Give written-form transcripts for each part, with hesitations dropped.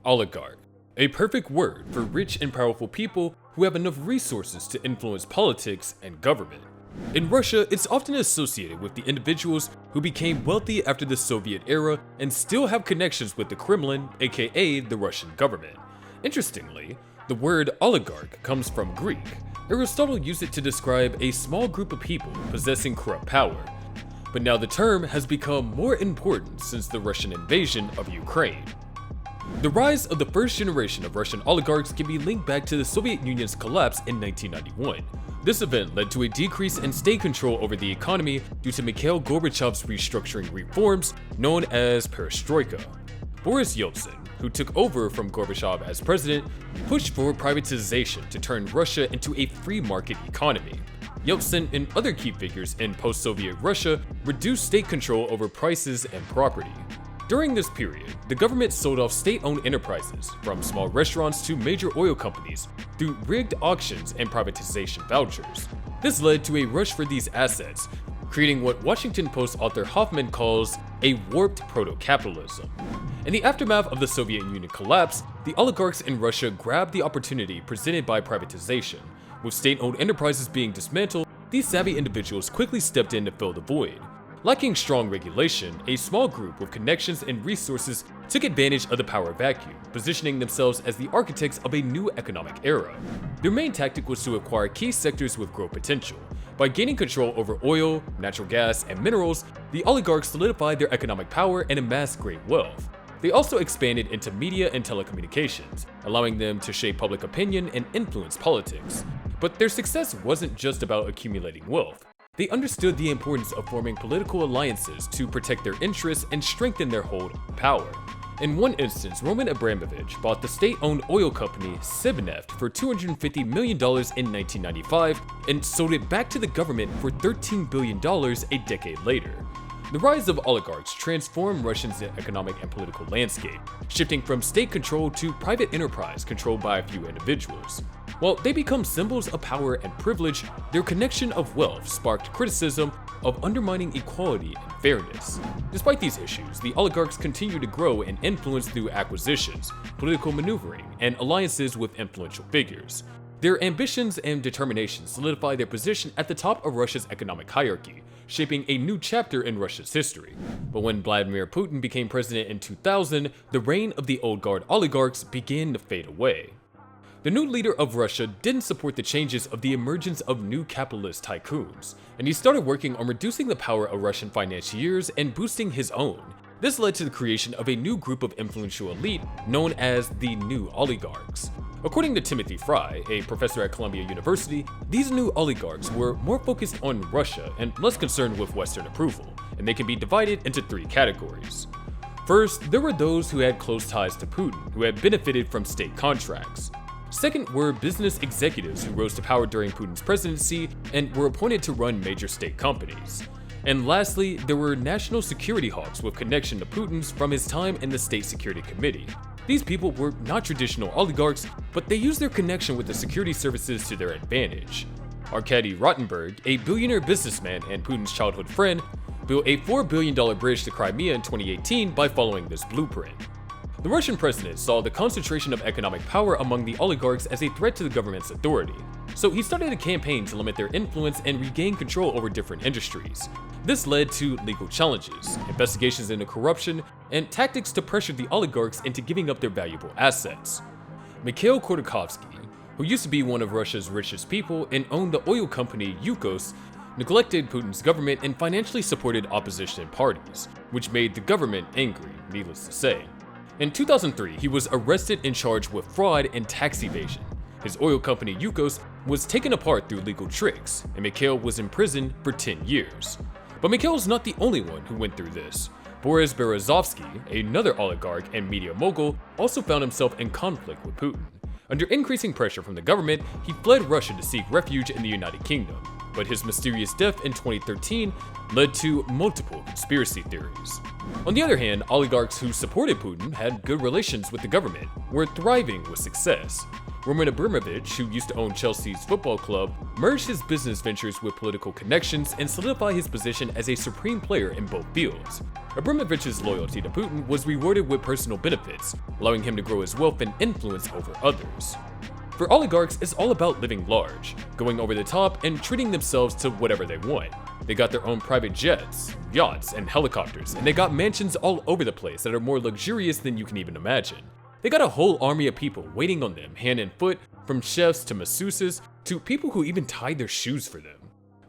Oligarch, a perfect word for rich and powerful people who have enough resources to influence politics and government. In Russia, it's often associated with the individuals who became wealthy after the Soviet era and still have connections with the Kremlin, aka the Russian government. Interestingly, the word oligarch comes from Greek. Aristotle used it to describe a small group of people possessing corrupt power. But now the term has become more important since the Russian invasion of Ukraine. The rise of the first generation of Russian oligarchs can be linked back to the Soviet Union's collapse in 1991. This event led to a decrease in state control over the economy due to Mikhail Gorbachev's restructuring reforms known as perestroika. Boris Yeltsin, who took over from Gorbachev as president, pushed for privatization to turn Russia into a free market economy. Yeltsin and other key figures in post-Soviet Russia reduced state control over prices and property. During this period, the government sold off state-owned enterprises, from small restaurants to major oil companies, through rigged auctions and privatization vouchers. This led to a rush for these assets, creating what Washington Post author Hoffman calls a warped proto-capitalism. In the aftermath of the Soviet Union collapse, the oligarchs in Russia grabbed the opportunity presented by privatization. With state-owned enterprises being dismantled, these savvy individuals quickly stepped in to fill the void. Lacking strong regulation, a small group with connections and resources took advantage of the power vacuum, positioning themselves as the architects of a new economic era. Their main tactic was to acquire key sectors with growth potential. By gaining control over oil, natural gas, and minerals, the oligarchs solidified their economic power and amassed great wealth. They also expanded into media and telecommunications, allowing them to shape public opinion and influence politics. But their success wasn't just about accumulating wealth. They understood the importance of forming political alliances to protect their interests and strengthen their hold on power. In one instance, Roman Abramovich bought the state-owned oil company Sibneft for $250 million in 1995 and sold it back to the government for $13 billion a decade later. The rise of oligarchs transformed Russia's economic and political landscape, shifting from state control to private enterprise controlled by a few individuals. While they become symbols of power and privilege, their connection of wealth sparked criticism of undermining equality and fairness. Despite these issues, the oligarchs continue to grow and influence through acquisitions, political maneuvering, and alliances with influential figures. Their ambitions and determination solidify their position at the top of Russia's economic hierarchy, shaping a new chapter in Russia's history. But when Vladimir Putin became president in 2000, the reign of the old guard oligarchs began to fade away. The new leader of Russia didn't support the changes of the emergence of new capitalist tycoons, and he started working on reducing the power of Russian financiers and boosting his own. This led to the creation of a new group of influential elite known as the New Oligarchs. According to Timothy Fry, a professor at Columbia University, these new oligarchs were more focused on Russia and less concerned with Western approval, and they can be divided into three categories. First, there were those who had close ties to Putin, who had benefited from state contracts. Second were business executives who rose to power during Putin's presidency and were appointed to run major state companies. And lastly, there were national security hawks with connection to Putin's from his time in the State Security Committee. These people were not traditional oligarchs, but they used their connection with the security services to their advantage. Arkady Rottenberg, a billionaire businessman and Putin's childhood friend, built a $4 billion bridge to Crimea in 2018 by following this blueprint. The Russian president saw the concentration of economic power among the oligarchs as a threat to the government's authority, so he started a campaign to limit their influence and regain control over different industries. This led to legal challenges, investigations into corruption, and tactics to pressure the oligarchs into giving up their valuable assets. Mikhail Khodorkovsky, who used to be one of Russia's richest people and owned the oil company Yukos, neglected Putin's government and financially supported opposition parties, which made the government angry, needless to say. In 2003, he was arrested and charged with fraud and tax evasion. His oil company Yukos was taken apart through legal tricks, and Mikhail was imprisoned for 10 years. But Mikhail's not the only one who went through this. Boris Berezovsky, another oligarch and media mogul, also found himself in conflict with Putin. Under increasing pressure from the government, he fled Russia to seek refuge in the United Kingdom. But his mysterious death in 2013 led to multiple conspiracy theories. On the other hand, oligarchs who supported Putin had good relations with the government, were thriving with success. Roman Abramovich, who used to own Chelsea's football club, merged his business ventures with political connections and solidified his position as a supreme player in both fields. Abramovich's loyalty to Putin was rewarded with personal benefits, allowing him to grow his wealth and influence over others. For oligarchs, it's all about living large, going over the top, and treating themselves to whatever they want. They got their own private jets, yachts, and helicopters, and they got mansions all over the place that are more luxurious than you can even imagine. They got a whole army of people waiting on them hand and foot, from chefs to masseuses to people who even tie their shoes for them.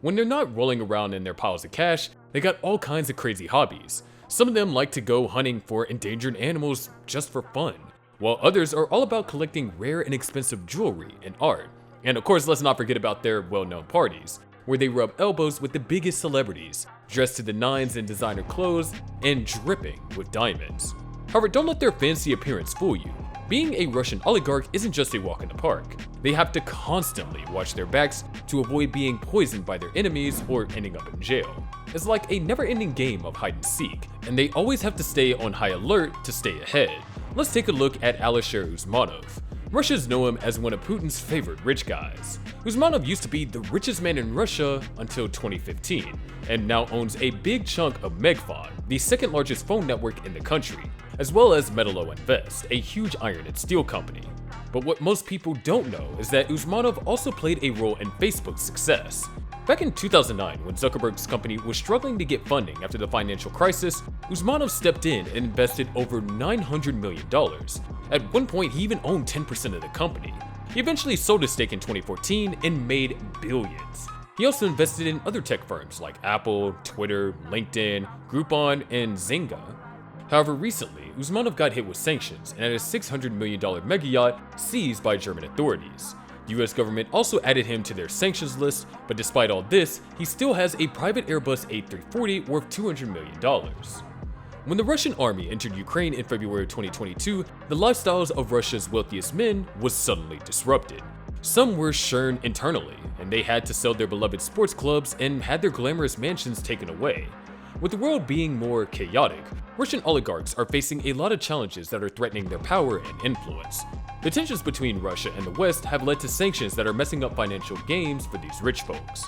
When they're not rolling around in their piles of cash, they got all kinds of crazy hobbies. Some of them like to go hunting for endangered animals just for fun, while others are all about collecting rare and expensive jewelry and art. And of course, let's not forget about their well-known parties, where they rub elbows with the biggest celebrities, dressed to the nines in designer clothes and dripping with diamonds. However, don't let their fancy appearance fool you. Being a Russian oligarch isn't just a walk in the park. They have to constantly watch their backs to avoid being poisoned by their enemies or ending up in jail. It's like a never-ending game of hide and seek, and they always have to stay on high alert to stay ahead. Let's take a look at Alisher Usmanov. Russians know him as one of Putin's favorite rich guys. Usmanov used to be the richest man in Russia until 2015, and now owns a big chunk of Megfon, the second largest phone network in the country, as well as Metalo Invest, a huge iron and steel company. But what most people don't know is that Usmanov also played a role in Facebook's success. Back in 2009, when Zuckerberg's company was struggling to get funding after the financial crisis, Usmanov stepped in and invested over $900 million. At one point, he even owned 10% of the company. He eventually sold his stake in 2014 and made billions. He also invested in other tech firms like Apple, Twitter, LinkedIn, Groupon, and Zynga. However, recently, Usmanov got hit with sanctions and had a $600 million mega yacht seized by German authorities. The US government also added him to their sanctions list, but despite all this, he still has a private Airbus A340 worth $200 million. When the Russian army entered Ukraine in February 2022, the lifestyles of Russia's wealthiest men was suddenly disrupted. Some were shurned internally, and they had to sell their beloved sports clubs and had their glamorous mansions taken away. With the world being more chaotic, Russian oligarchs are facing a lot of challenges that are threatening their power and influence. The tensions between Russia and the West have led to sanctions that are messing up financial gains for these rich folks.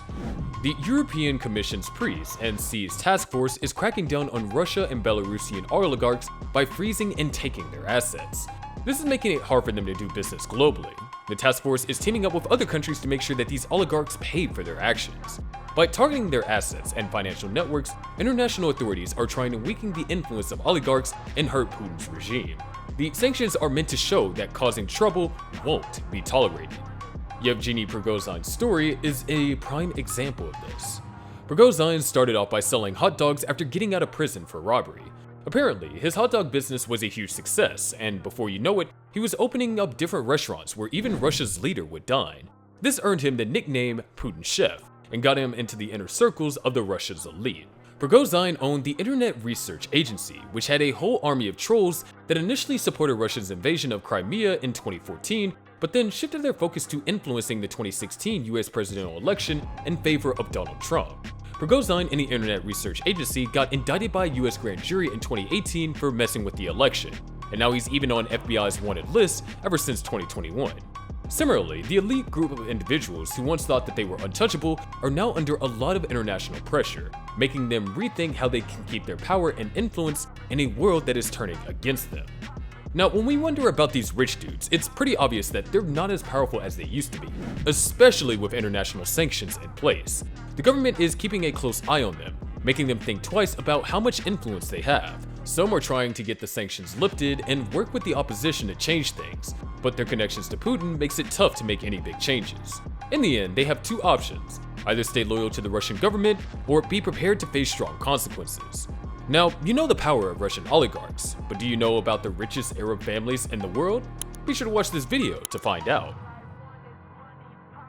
The European Commission's Priest and Seas task force is cracking down on Russia and Belarusian oligarchs by freezing and taking their assets. This is making it hard for them to do business globally. The task force is teaming up with other countries to make sure that these oligarchs pay for their actions. By targeting their assets and financial networks, international authorities are trying to weaken the influence of oligarchs and hurt Putin's regime. The sanctions are meant to show that causing trouble won't be tolerated. Yevgeny Prigozhin's story is a prime example of this. Prigozhin started off by selling hot dogs after getting out of prison for robbery. Apparently, his hot dog business was a huge success, and before you know it, he was opening up different restaurants where even Russia's leader would dine. This earned him the nickname Putin Chef, and got him into the inner circles of the Russia's elite. Prigozhin owned the Internet Research Agency, which had a whole army of trolls that initially supported Russia's invasion of Crimea in 2014, but then shifted their focus to influencing the 2016 US presidential election in favor of Donald Trump. Prigozhin and the Internet Research Agency got indicted by a US grand jury in 2018 for messing with the election, and now he's even on FBI's wanted list ever since 2021. Similarly, the elite group of individuals who once thought that they were untouchable are now under a lot of international pressure, making them rethink how they can keep their power and influence in a world that is turning against them. Now, when we wonder about these rich dudes, it's pretty obvious that they're not as powerful as they used to be, especially with international sanctions in place. The government is keeping a close eye on them, making them think twice about how much influence they have. Some are trying to get the sanctions lifted and work with the opposition to change things, but their connections to Putin makes it tough to make any big changes. In the end, they have two options: either stay loyal to the Russian government or be prepared to face strong consequences. Now, you know the power of Russian oligarchs, but do you know about the richest Arab families in the world? Be sure to watch this video to find out.